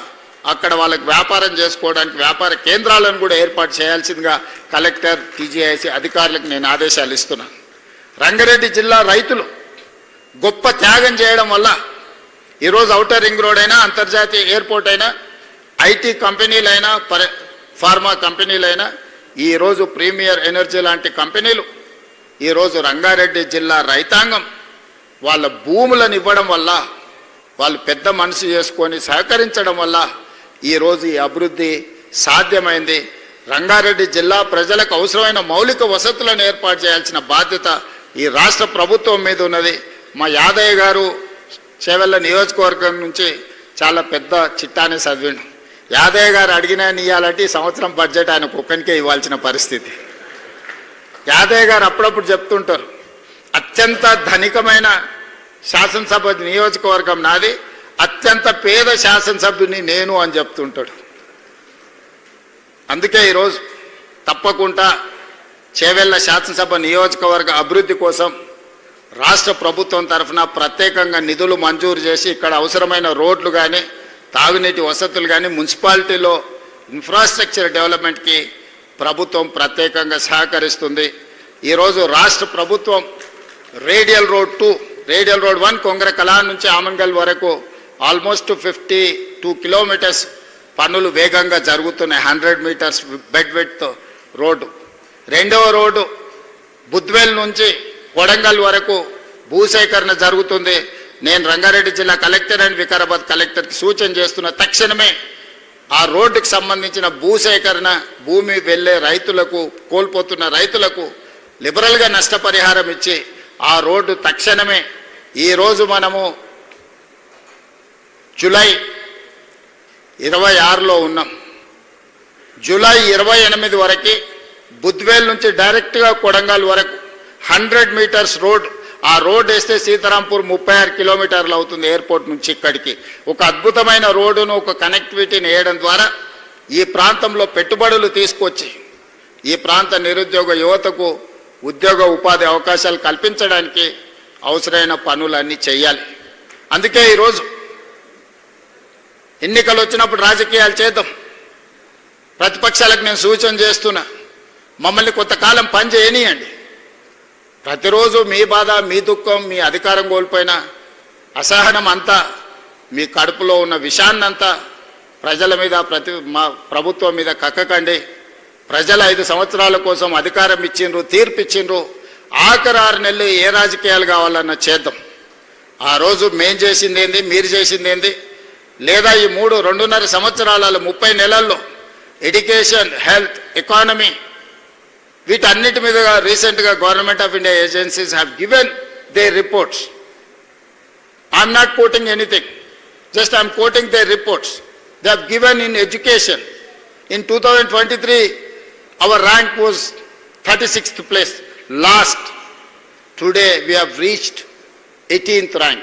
అక్కడ వాళ్ళకి వ్యాపారం చేసుకోవడానికి వ్యాపార కేంద్రాలను కూడా ఏర్పాటు చేయాల్సిందిగా కలెక్టర్, టీజీఐసీ అధికారులకు నేను ఆదేశాలు ఇస్తున్నాను. రంగారెడ్డి జిల్లా రైతులు గొప్ప త్యాగం చేయడం వల్ల ఈరోజు ఔటర్ రింగ్ రోడ్ అయినా, అంతర్జాతీయ ఎయిర్పోర్ట్ అయినా, ఐటీ కంపెనీలైనా, ఫార్మా కంపెనీలైనా, ఈరోజు ప్రీమియర్ ఎనర్జీ లాంటి కంపెనీలు ఈరోజు రంగారెడ్డి జిల్లా రైతాంగం వాళ్ళ భూములను ఇవ్వడం వల్ల వాళ్ళు పెద్ద మనసు చేసుకొని సహకరించడం వల్ల ఈరోజు ఈ అభివృద్ధి సాధ్యమైంది. రంగారెడ్డి జిల్లా ప్రజలకు అవసరమైన మౌలిక వసతులను ఏర్పాటు చేయాల్సిన బాధ్యత ఈ రాష్ట్ర ప్రభుత్వం మీద ఉన్నది. మా యాదయ్య గారు చేవెళ్ళ నియోజకవర్గం నుంచి చాలా పెద్ద చిట్టాన్ని చదివిండు. యాదయ్య గారు అడిగినా ఇవ్వాలంటే ఈ సంవత్సరం బడ్జెట్ ఆయన ఒక్కనికే ఇవ్వాల్సిన పరిస్థితి. యాదయ్య గారు అప్పుడప్పుడు చెప్తుంటారు, అత్యంత ధనికమైన శాసనసభ నియోజకవర్గం నాది, అత్యంత పేద శాసనసభ్యుని నేను అని చెప్తుంటాడు. అందుకే ఈరోజు తప్పకుండా చేవెళ్ళ శాసనసభ నియోజకవర్గ అభివృద్ధి కోసం రాష్ట్ర ప్రభుత్వం తరఫున ప్రత్యేకంగా నిధులు మంజూరు చేసి ఇక్కడ అవసరమైన రోడ్లు కానీ తాగునీటి వసతులు కానీ మున్సిపాలిటీలో ఇన్ఫ్రాస్ట్రక్చర్ డెవలప్మెంట్కి ప్రభుత్వం ప్రత్యేకంగా సహకరిస్తుంది. ఈరోజు రాష్ట్ర ప్రభుత్వం రేడియల్ రోడ్ 2, రేడియల్ రోడ్ 1 కొంగరకలా నుంచి ఆమన్గల్ వరకు ఆల్మోస్ట్ 52 కిలోమీటర్స్ పనులు వేగంగా జరుగుతున్నాయి. 100 మీటర్స్ బెడ్ విడ్త్ రోడ్డు. రెండవ రోడ్డు బుద్వేల్ నుంచి కొడంగల్ వరకు భూసేకరణ జరుగుతుంది. నేను రంగారెడ్డి జిల్లా కలెక్టర్ అండ్ వికారాబాద్ కలెక్టర్కి సూచన చేస్తున్న తక్షణమే ఆ రోడ్డుకి సంబంధించిన భూసేకరణ, భూమి వెళ్ళే రైతులకు, కోల్పోతున్న రైతులకు లిబరల్గా నష్టపరిహారం ఇచ్చి ఆ రోడ్డు తక్షణమే, ఈరోజు మనము జూలై 26లో ఉన్నాం, జూలై 28 వరకు బుద్వేల్ నుంచి డైరెక్ట్గా కొడంగల్ వరకు 100 మీటర్స్ రోడ్, ఆ రోడ్ వేస్తే సీతారాంపూర్ 36 కిలోమీటర్లు అవుతుంది ఎయిర్పోర్ట్ నుంచి ఇక్కడికి. ఒక అద్భుతమైన రోడ్డును, ఒక కనెక్టివిటీని వేయడం ద్వారా ఈ ప్రాంతంలో పెట్టుబడులు తీసుకొచ్చి ఈ ప్రాంత నిరుద్యోగ యువతకు ఉద్యోగ ఉపాధి అవకాశాలు కల్పించడానికి అవసరమైన పనులన్నీ చేయాలి. అందుకే ఈరోజు ఎన్నికలు వచ్చినప్పుడు రాజకీయాలు చేద్దాం. ప్రతిపక్షాలకు నేను సూచన చేస్తున్నా, మమ్మల్ని కొంతకాలం పని చేయనియండి. ప్రతిరోజు మీ బాధ, మీ దుఃఖం, మీ అధికారం కోల్పోయిన అసహనం అంతా, మీ కడుపులో ఉన్న విషాన్నంతా ప్రజల మీద, మా ప్రభుత్వం మీద కక్కకండి. ప్రజలు 5 సంవత్సరాల కోసం అధికారం ఇచ్చిండ్రు, తీర్పు ఇచ్చిండ్రు. ఆఖరి 6 నెలలు ఏ రాజకీయాలు కావాలన్నా చేద్దాం. ఆ రోజు మేం చేసింది ఏంది, మీరు చేసింది ఏంది, లేదా ఈ 2.5 సంవత్సరాలలో 30 నెలల్లో ఎడ్యుకేషన్, హెల్త్, ఎకానమీ, వీటన్నిటి మీద రీసెంట్గా government of India agencies have given their reports. I'm not quoting anything, just I'm quoting their reports. They have given in education. In 2023, our rank was 36th place. Last, today we have reached 18th rank.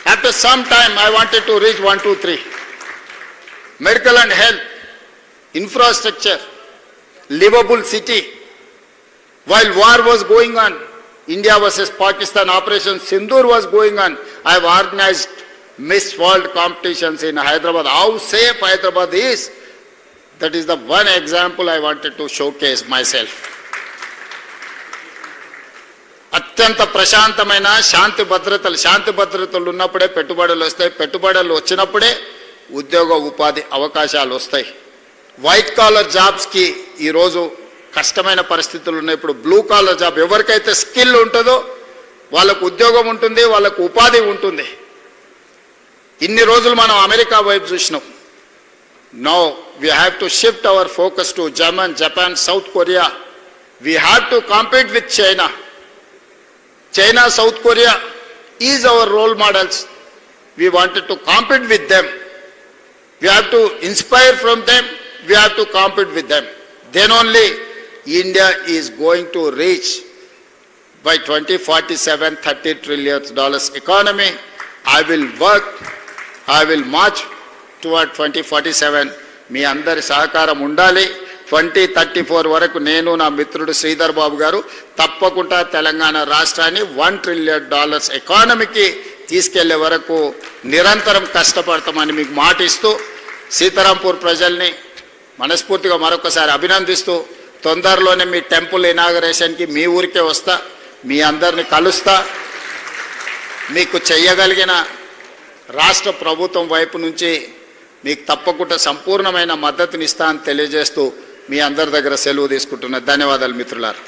After some time, I wanted to reach 1, 2, 3. Medical and health, infrastructure, livable city. While war was going on, India versus Pakistan, Operation Sindoor was going on, I have organized Miss World competitions in Hyderabad. How safe Hyderabad is, that is the one example I wanted to showcase myself. అత్యంత ప్రశాంతమైన శాంతి భద్రతలు ఉన్నప్పుడే పెట్టుబడులు వస్తాయి. పెట్టుబడులు వచ్చినప్పుడే ఉద్యోగ ఉపాధి అవకాశాలు వస్తాయి. వైట్ కాలర్ జాబ్స్కి ఈరోజు కష్టమైన పరిస్థితులు ఉన్నాయి. ఇప్పుడు బ్లూ కాలర్ జాబ్, ఎవరికైతే స్కిల్ ఉంటుందో వాళ్ళకు ఉద్యోగం ఉంటుంది, వాళ్ళకు ఉపాధి ఉంటుంది. ఇన్ని రోజులు మనం అమెరికా వైపు చూసినాం. Now we have to shift our focus to Germany, Japan, South Korea. We have to compete with China. China, South Korea is our role models. We wanted to compete with them. We have to inspire from them. We have to compete with them. Then only India is going to reach by 2047 $30 trillion economy. I will work, I will march toward 2047. మీ అందరి సహకారం ఉండాలి. 2034 వరకు నేను, నా మిత్రుడు శ్రీధర్ బాబు గారు తప్పకుండా తెలంగాణ రాష్ట్రాన్ని $1 trillion ఎకానమీకి తీసుకెళ్లే వరకు నిరంతరం కష్టపడతామని మీకు మాటిస్తూ, సీతారాంపూర్ ప్రజల్ని మనస్ఫూర్తిగా మరొకసారి అభినందిస్తూ, తొందరలోనే మీ టెంపుల్ ఇనాగరేషన్కి మీ ఊరికే వస్తా, మీ అందరిని కలుస్తా. మీకు చెయ్యగలిగిన రాష్ట్ర ప్రభుత్వం వైపు నుంచి మీకు తప్పకుండా సంపూర్ణమైన మద్దతునిస్తా అని తెలియజేస్తూ మీ అందరి దగ్గర సెలవు తీసుకుంటున్నా. ధన్యవాదాలు మిత్రులారా.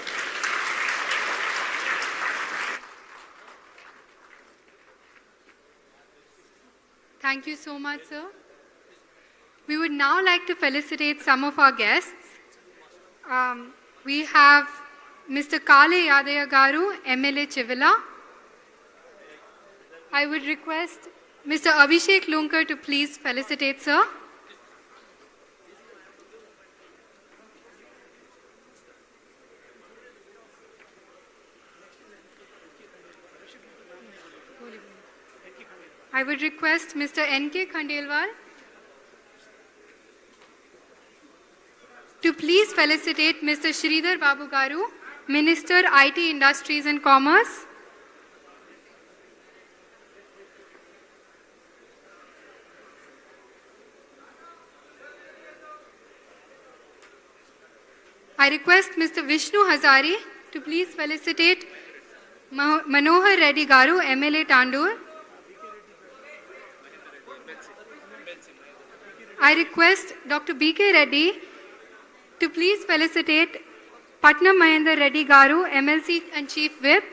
Thank you so much, sir. We would now like to felicitate some of our guests. We have Mr. Kale Yadaya Garu, MLA Chivila. I would request Mr. Abhishek Lunkar to please felicitate, sir. I would request Mr. N.K. Khandelwal to please felicitate Mr. Sridhar Babu Garu, Minister, IT, Industries and Commerce. I request Mr. Vishnu Hazari to please felicitate Manohar Reddy Garu, MLA Tandur. I request Dr. B.K. Reddy to please felicitate Patnam Mahendra Reddy Garu, MLC and Chief Whip.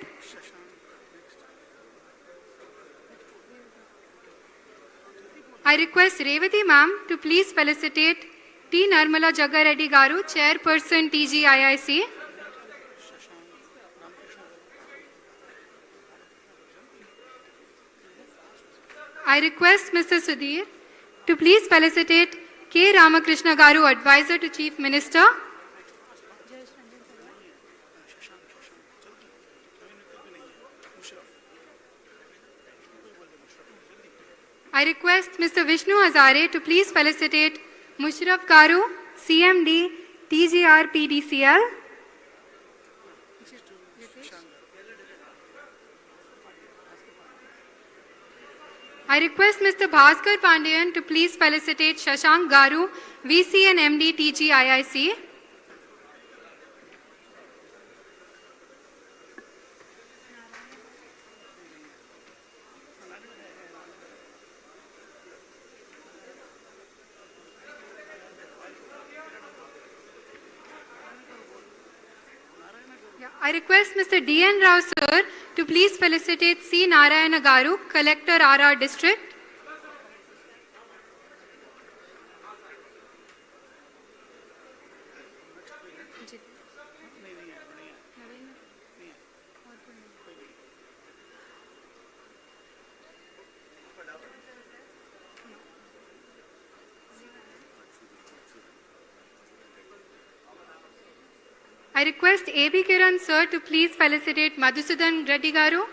I request Revati ma'am to please felicitate T. Narmala Jagga Reddy Garu, Chairperson TGIIC. I request Mr. Sudhir to please felicitate K. Ramakrishna Garu, Advisor to Chief Minister. I request Mr. Vishnu Hazare to please felicitate Mushraf Garu, CMD, TGR PDCL. I request Mr. Bhaskar Pandian to please felicitate Shashank Garu, VC and MD, TGIIC. I request Mr. D.N. Rao sir to please felicitate C. Narayana Garu, Collector RR District. I request A.B. Kiran sir to please felicitate Madhusudan Reddy Garu.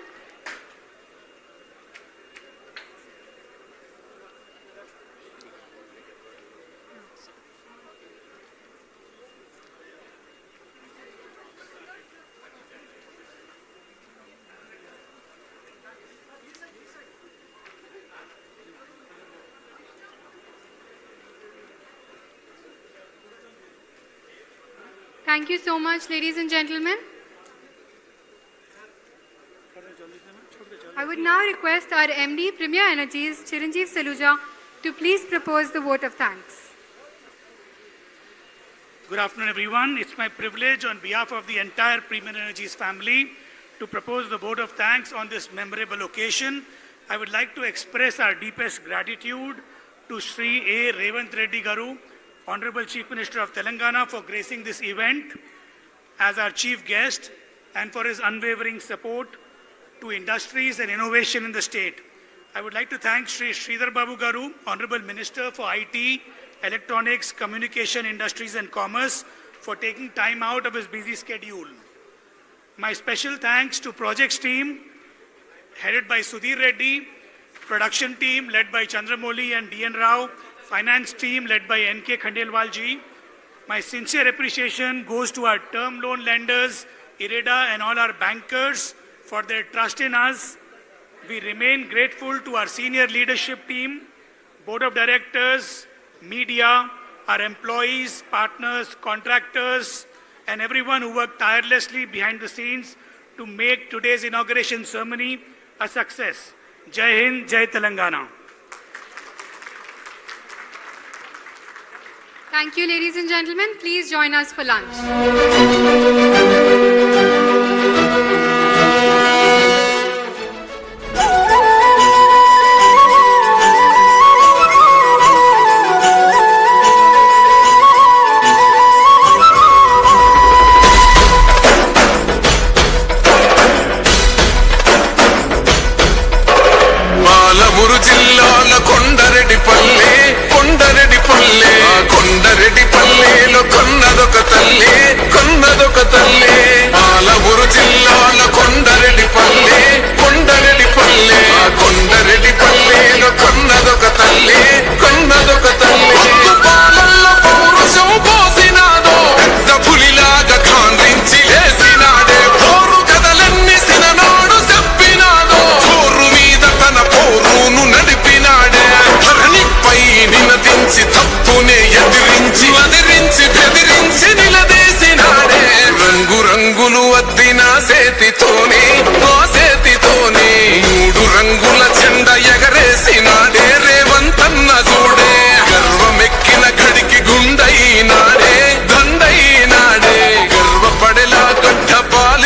Thank you so much, ladies and gentlemen. I would now request our MD, Premier Energies, Chiranjeev Saluja, to please propose the vote of thanks. Good afternoon, everyone. It's my privilege on behalf of the entire Premier Energies family to propose the vote of thanks on this memorable occasion. I would like to express our deepest gratitude to Sri A. Revanth Reddy Garu, Honorable Chief Minister of Telangana, for gracing this event as our chief guest and for his unwavering support to industries and innovation in the state. I would like to thank Sri Sridhar Babu Garu, Honorable Minister for IT, Electronics, Communication, Industries and Commerce, for taking time out of his busy schedule. My special thanks to projects team headed by Sudhir Reddy, production team led by Chandramouli and D.N. Rao, finance team led by N.K. Khandelwal ji. My sincere appreciation goes to our term loan lenders, IREDA and all our bankers for their trust in us. We remain grateful to our senior leadership team, board of directors, media, our employees, partners, contractors, and everyone who worked tirelessly behind the scenes to make today's inauguration ceremony a success. Jai Hind, Jai Telangana. Thank you, ladies and gentlemen. Please join us for lunch. ఎదిరించి